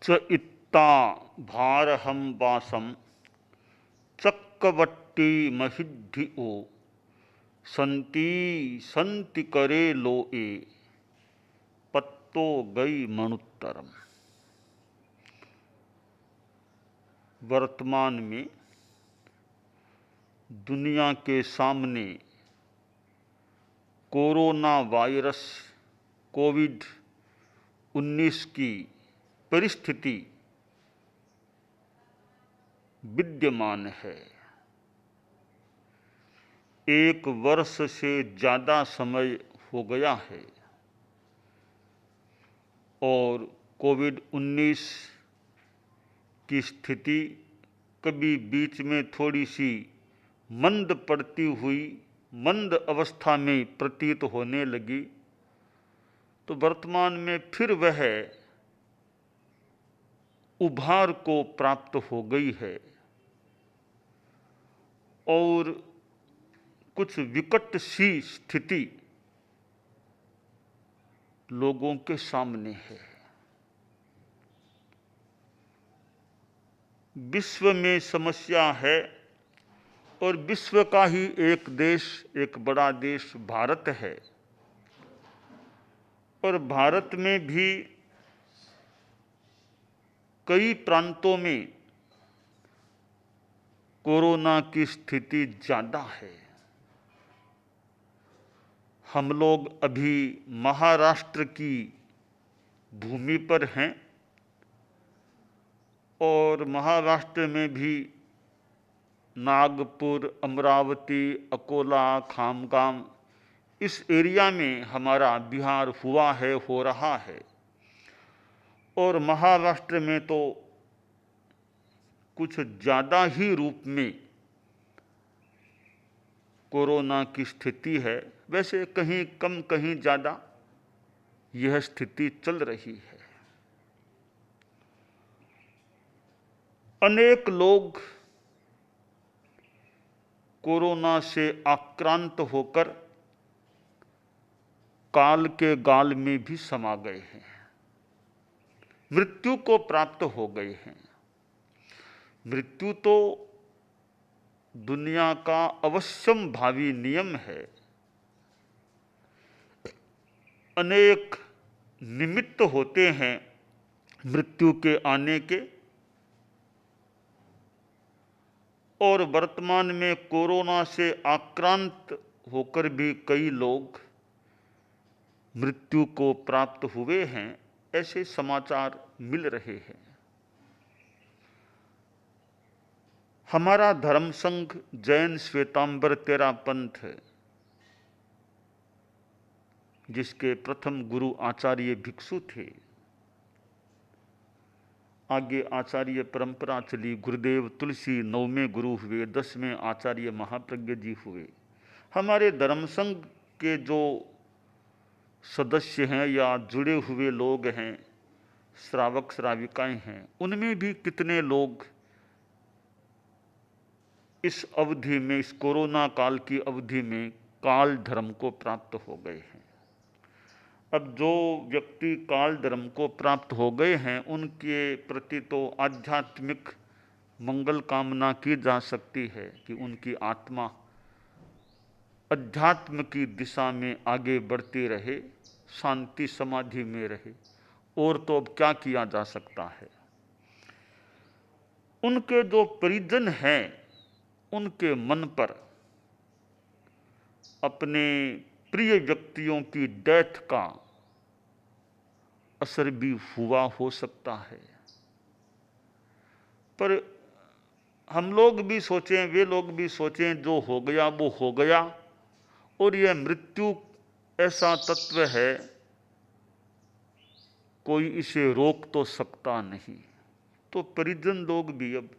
च इत्ता भारहम वासम चक्कवट्टी महिद्धि संती संति करे लोए पत्तो गई मणुत्तरम। वर्तमान में दुनिया के सामने कोरोना वायरस कोविड-19 की परिस्थिति विद्यमान है। एक वर्ष से ज़्यादा समय हो गया है और कोविड-19 की स्थिति कभी बीच में थोड़ी सी मंद पड़ती हुई मंद अवस्था में प्रतीत होने लगी, तो वर्तमान में फिर वह उभार को प्राप्त हो गई है और कुछ विकट सी स्थिति लोगों के सामने है। विश्व में समस्या है और विश्व का ही एक देश, एक बड़ा देश भारत है और भारत में भी कई प्रांतों में कोरोना की स्थिति ज़्यादा है। हम लोग अभी महाराष्ट्र की भूमि पर हैं और महाराष्ट्र में भी नागपुर, अमरावती, अकोला, खामगांव, इस एरिया में हमारा बिहार हुआ है, हो रहा है। और महाराष्ट्र में तो कुछ ज़्यादा ही रूप में कोरोना की स्थिति है। वैसे कहीं कम कहीं ज़्यादा यह स्थिति चल रही है। अनेक लोग कोरोना से आक्रांत होकर काल के गाल में भी समा गए हैं, मृत्यु को प्राप्त हो गए हैं। मृत्यु तो दुनिया का अवश्यम भावी नियम है। अनेक निमित्त होते हैं मृत्यु के आने के, और वर्तमान में कोरोना से आक्रांत होकर भी कई लोग मृत्यु को प्राप्त हुए हैं, ऐसे समाचार मिल रहे हैं। हमारा धर्म संघ जैन श्वेतांबर तेरा पंथ, जिसके प्रथम गुरु आचार्य भिक्षु थे, आगे आचार्य परंपरा चली, गुरुदेव तुलसी 9वें गुरु हुए, 10वें आचार्य महाप्रज्ञ जी हुए। हमारे धर्म संघ के जो सदस्य हैं या जुड़े हुए लोग हैं, श्रावक श्राविकाएं हैं, उनमें भी कितने लोग इस अवधि में, इस कोरोना काल की अवधि में काल धर्म को प्राप्त हो गए हैं। अब जो व्यक्ति काल धर्म को प्राप्त हो गए हैं, उनके प्रति तो आध्यात्मिक मंगल कामना की जा सकती है कि उनकी आत्मा अध्यात्म की दिशा में आगे बढ़ती रहे, शांति समाधि में रहे, और तो अब क्या किया जा सकता है। उनके जो परिजन हैं, उनके मन पर अपने प्रिय व्यक्तियों की डेथ का असर भी हुआ हो सकता है। पर हम लोग भी सोचें, वे लोग भी सोचें, जो हो गया वो हो गया, और यह मृत्यु ऐसा तत्व है, कोई इसे रोक तो सकता नहीं। तो परिजन लोग भी अब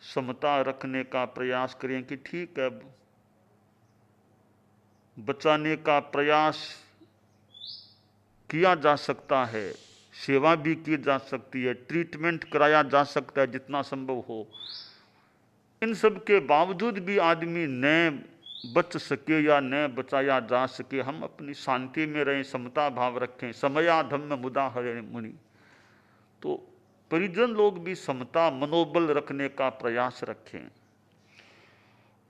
समता रखने का प्रयास करें कि ठीक है, अब बचाने का प्रयास किया जा सकता है, सेवा भी की जा सकती है, ट्रीटमेंट कराया जा सकता है जितना संभव हो। इन सब के बावजूद भी आदमी न बच सके या न बचाया जा सके, हम अपनी शांति में रहें, समता भाव रखें। समया धम्म मुदा हरे मुनि। तो परिजन लोग भी समता मनोबल रखने का प्रयास रखें।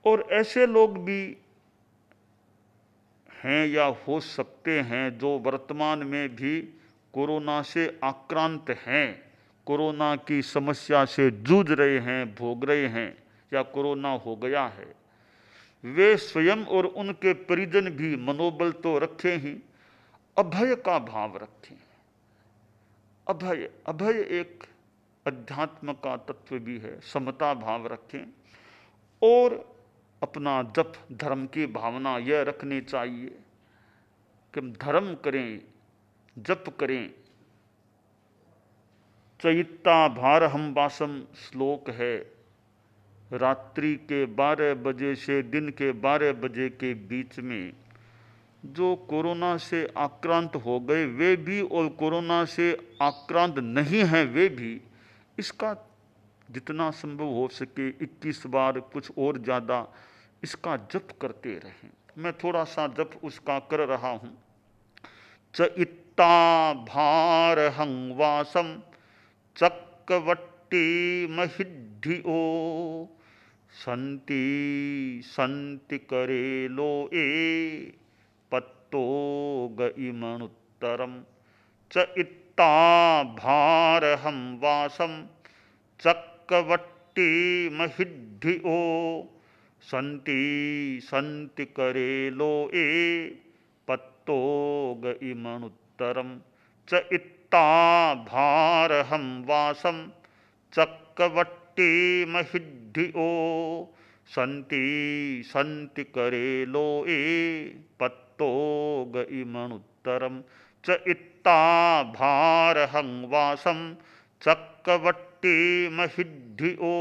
और ऐसे लोग भी हैं या हो सकते हैं जो वर्तमान में भी कोरोना से आक्रांत हैं, कोरोना की समस्या से जूझ रहे हैं, भोग रहे हैं या कोरोना हो गया है। वे स्वयं और उनके परिजन भी मनोबल तो रखें ही, अभय का भाव रखें। अभय, अभय एक अध्यात्म का तत्व भी है। समता भाव रखें और अपना जप, धर्म की भावना यह रखनी चाहिए कि हम धर्म करें, जप करें। चैत्ता भार हम वासम श्लोक है। रात्रि के 12 बजे से दिन के 12 बजे के बीच में जो कोरोना से आक्रांत हो गए वे भी और कोरोना से आक्रांत नहीं हैं वे भी इसका जितना संभव हो सके 21 बार कुछ और ज़्यादा इसका जप करते रहें। मैं थोड़ा सा जप उसका कर रहा हूँ। चैत्ता भार हंवासम चक्रवट्टी महिद्धिओ संति संति करे लो ए पत्तो गइमनुत्तरम। चैत्ता भार हंवासम चक्रवट्टी महिद्धिओ संति संति करे लो ए पत्तो गइमनुत्तरम। चैत्ता भार हंवासम चक्रवट्टी महिद्धिओ संति संति करे लो ए पत्तो गइमनुत्तरम। चैत्ता भार हंवासम चक्रवट्टी महिद्धिओ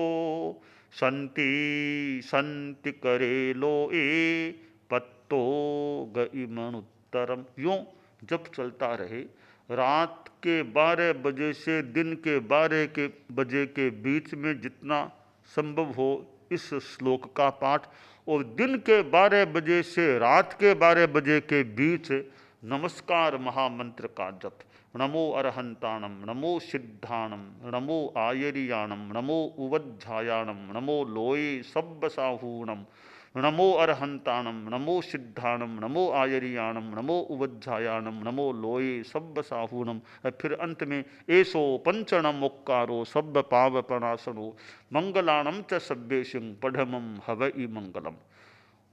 संति संति करे लो ए पत्तो गइमनुत्तरम। यूं जब चलता रहे। रात के 12 बजे से दिन के 12 बजे के बीच में जितना संभव हो इस श्लोक का पाठ, और दिन के 12 बजे से रात के 12 बजे के बीच नमस्कार महामंत्र का जप। नमो अरहंताणम, नमो सिद्धाणम, नमो आयरियाणम, नमो उवज्झायाणम, नमो लोये सब्बसाहूणम, नमो अरहंताणम, नमो सिद्धाणम, नमो आयरियाणम, नमो उवज्झायाणम, नमो लोये सब्बसाहूणम। फिर अंत में एसो पंचणम ओक्कारो सब्ब पावपनासनो मंगलाणम च सब्बेशिं पढ़मम हवई मंगलम।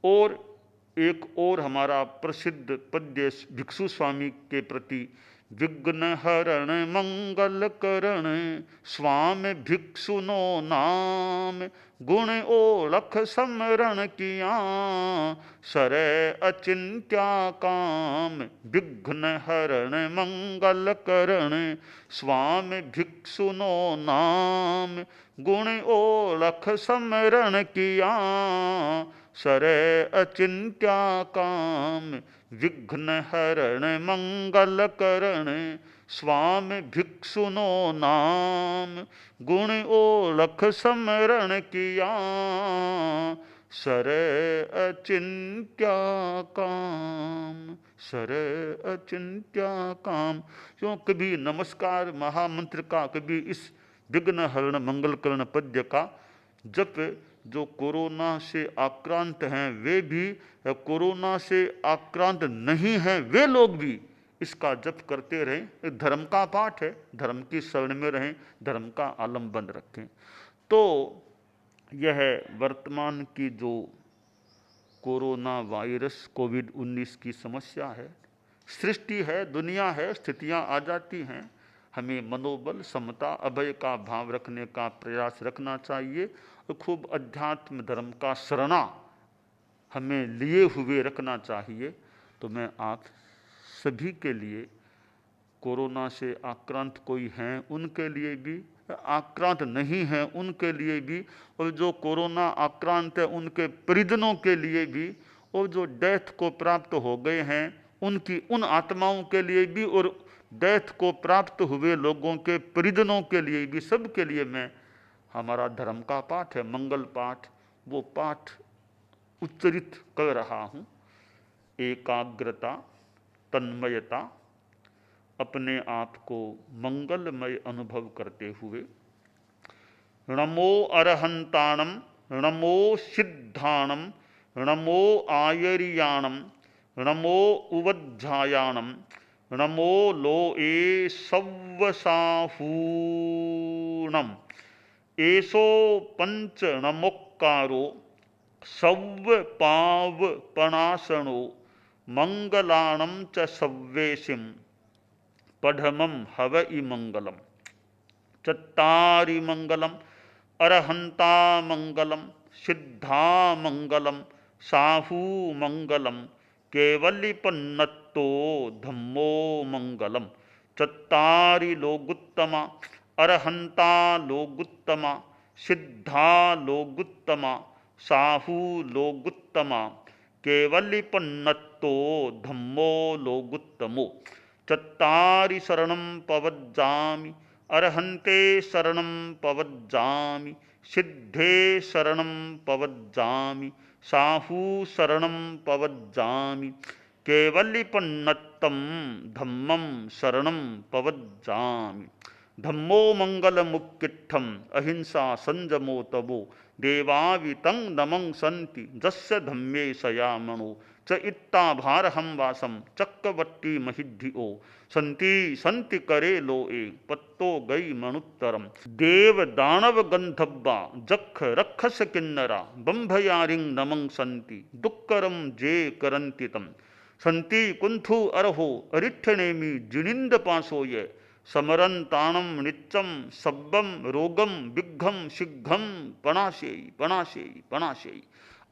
और एक और हमारा प्रसिद्ध पद्य भिक्षु स्वामी के प्रति। विघ्न हरण मंगल करण स्वामी भिक्षुनो नाम, गुण ओलख समरण किया सरे अचिंत्या काम। विघ्न हरण मंगल करण स्वामी भिक्षुनो नाम, गुण ओलख समरण किया सरे अचिंत्या काम। विघ्न हरण मंगल करण स्वामी भिक्षुनो नाम, गुण ओलख समरण किया सरे अचिंत्या काम। सरे अचिंत्या काम। क्यों कभी नमस्कार महामंत्र का, कभी इस विघ्न हरण मंगल करण पद्य का जप जो कोरोना से आक्रांत हैं वे भी, कोरोना से आक्रांत नहीं हैं वे लोग भी इसका जप करते रहें। धर्म का पाठ है, धर्म की शरण में रहें, धर्म का आलम्बन रखें। तो यह वर्तमान की जो कोरोना वायरस कोविड-19 की समस्या है, सृष्टि है, दुनिया है, स्थितियां आ जाती हैं। हमें मनोबल, समता, अभय का भाव रखने का प्रयास रखना चाहिए और खूब अध्यात्म धर्म का शरणा हमें लिए हुए रखना चाहिए। तो मैं आप सभी के लिए, कोरोना से आक्रांत कोई हैं उनके लिए भी, आक्रांत नहीं हैं उनके लिए भी, और जो कोरोना आक्रांत है उनके परिजनों के लिए भी, और जो डेथ को प्राप्त हो गए हैं उनकी उन आत्माओं के लिए भी, और डेथ को प्राप्त हुए लोगों के परिजनों के लिए भी, सब के लिए मैं, हमारा धर्म का पाठ है मंगल पाठ, वो पाठ उच्चरित कर रहा हूँ। एकाग्रता, तन्मयता, अपने आप को मंगलमय अनुभव करते हुए नमो अरहंताणम, नमो सिद्धाणम, नमो आयरियाणम, नमो उवज्झायाणम, नमो लोए सव्वसाहूणम, एसो पंच नमोक्कारो सव्वपावपणासनो मंगलाणं च सव्वेशिं पढ़मं हवइ मंगलम। चत्तारि मंगलम, अरहंता मंगलम, सिद्धा मंगलम, साहू मंगलम, केवलिपन्नत्तो धम्मो मंगलम। चत्तारि लोगुत्तमा, अरहंता लोगुत्तमा, सिद्धा लोगुत्तमा, साहू लोगुत्तमा, केवलिपन्नत्तो धम्मो लोगुत्तमो। चत्तारि शरणं पवज्जामि, अरहन्ते शरणं पवज्जामि, सिद्धे शरणं पवज्जामि, साहू शरणं पवज्जामि, केवलिपन्नत्तं धम्मं शरणं पवज्जामि। धम्मो मंगलमुक्किट्ठम अहिंसा संजमो तवो देवावितं नमं सन्ति जस्य धम्मे सयामणो च इत्ता भारहं वासम चक्रवर्ती महिद्धिओ संति संति करे लोए पत्तो गई मनुत्तरम। देव दानव गंधब्बा जख रक्षस किन्नरा बंभयारिं नमं सन्ति दुक्करम जे करन्ति तम। संति कुंथु अरहो अरिठनेमि जिनिंद पासोये समरन ताणम नित्यम सब्बम रोगम विघ्घम शीघ्रम पणाशेयी पणाशेयी पणाशेयी।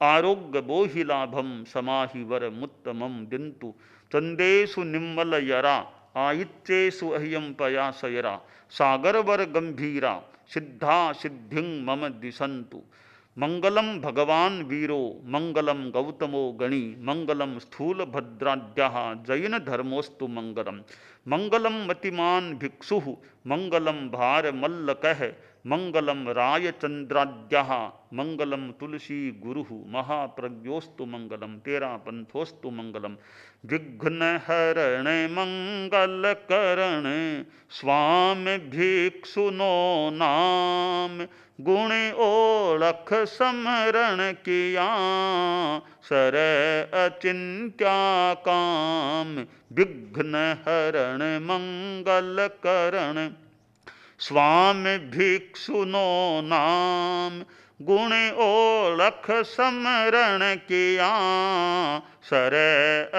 आरोग्य बोहि लाभम समाहि वर मुत्तमम दिन्तु चंदेषु निम्मल यरा आयित्येषु अह्यम पयासयरा। सागरवर गंभीरा सिद्धा सिद्धिं मम दिशन्तु। मंगलम भगवान वीरो मंगलम गौतमो गणी मंगलम स्थूलभद्राद्यः जैन धर्मोस्तु मंगलम। मंगलम मतिमान भिक्षु मंगलम भारमल्लकः मंगलम रायचंद्राद्यः मंगलम तुलसी गुरु महाप्रज्ञोस्तु मंगलम। तेरा पंथोस्तु मंगलम। विघ्नहरण मंगलकरण स्वामी भिक्षुनो नाम गुण ओळख समरण किया सर अचिंत्या काम। विघ्नहरण मंगलकरण स्वामी भिक्षुनो नाम गुण ओळख समरण किया सर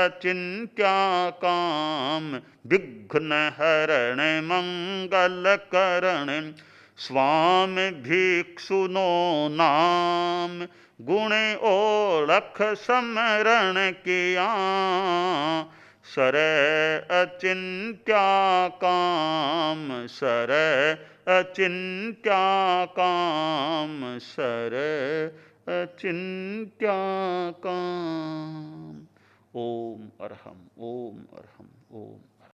अचिंत्या काम। विघ्नहरण मंगलकरण स्वामी भिक्षुनो नाम गुण ओळख समरण किया सर अचिंत्या काम। सर अचिंत्या काम। सर अचिंत्या काम। ओम अरहम ओम अरहम ओम।